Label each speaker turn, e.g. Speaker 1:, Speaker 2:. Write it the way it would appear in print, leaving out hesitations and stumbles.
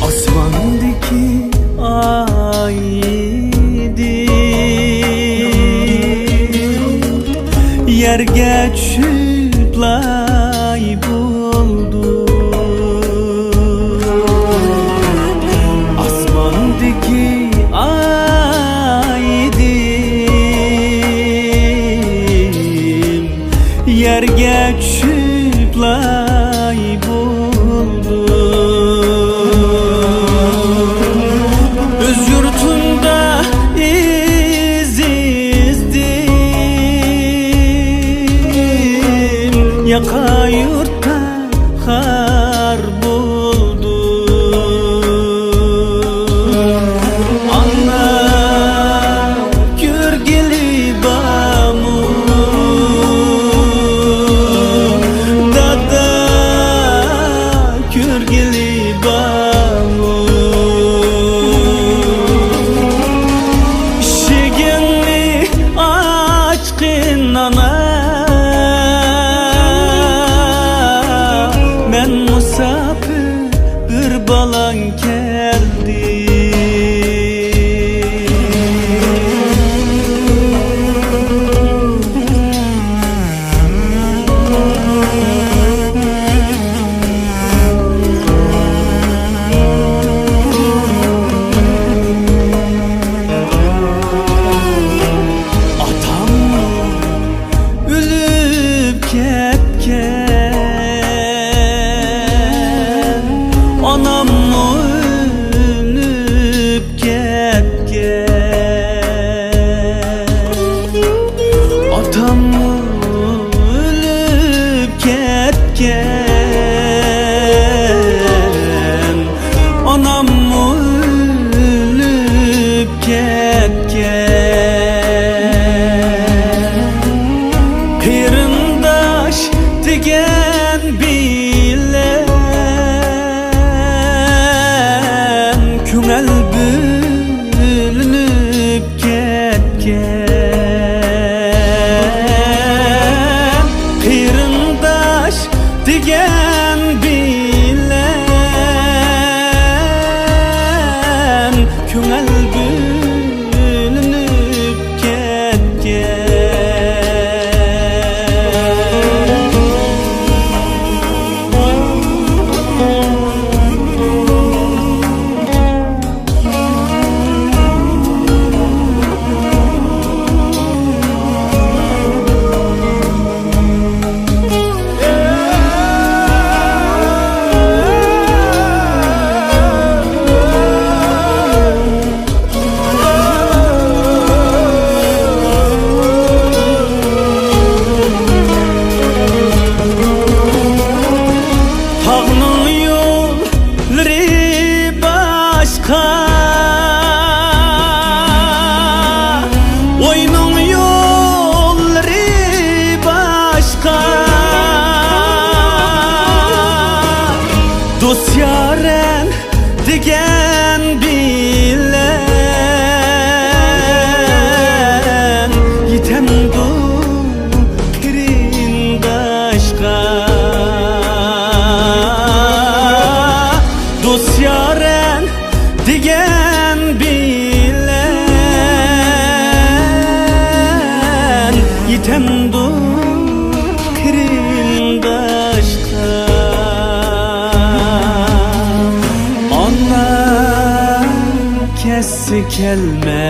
Speaker 1: Asmandaki aydi yerge düşüp lay buldu. Asmandaki aydim yerge düşüp lay buldu. Öz yurtunda izizdim, yaka yurtta har buldu. Anla görgeli bamu, dada görgeli bamu. Şegenli açkın ana, men musafir bir balan keldi. Atam ölüp ketken, anam ölüp ketken. Atam ölüp ketken, anam ölüp ketken. Kırındaş degen bilen, köngel bölünüp ketken. Kırındaş degen bilen, köngel bölünüp ketken. Tağның yolları başka, oyunun yolları başka. Dost yaren degen bilen, yitem du kırındaşka. Dost yaren degen bilen, yitem du kırındaşka. Anla kessi kelme,